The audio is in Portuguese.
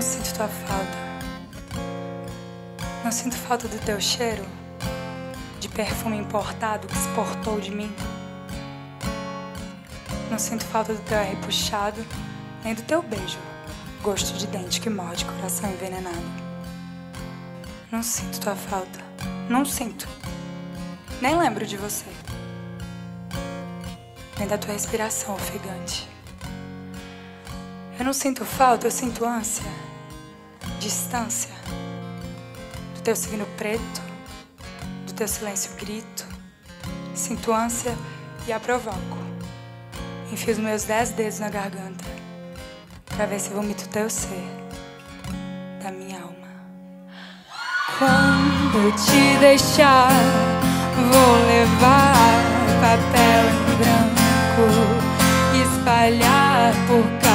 sinto tua falta. Não sinto falta do teu cheiro, de perfume importado que exportou de mim. Não sinto falta do teu ar puxado, nem do teu beijo, gosto de dente que morde coração envenenado. Não sinto tua falta, não sinto. Nem lembro de você, nem da tua respiração ofegante. Eu não sinto falta, eu sinto ânsia, distância, do teu signo preto, do teu silêncio grito. Sinto ânsia e a provoco. Enfio os meus 10 dedos na garganta pra ver se vomito o teu ser da minha alma. Quando eu te deixar, vou levar papel em branco, espalhar por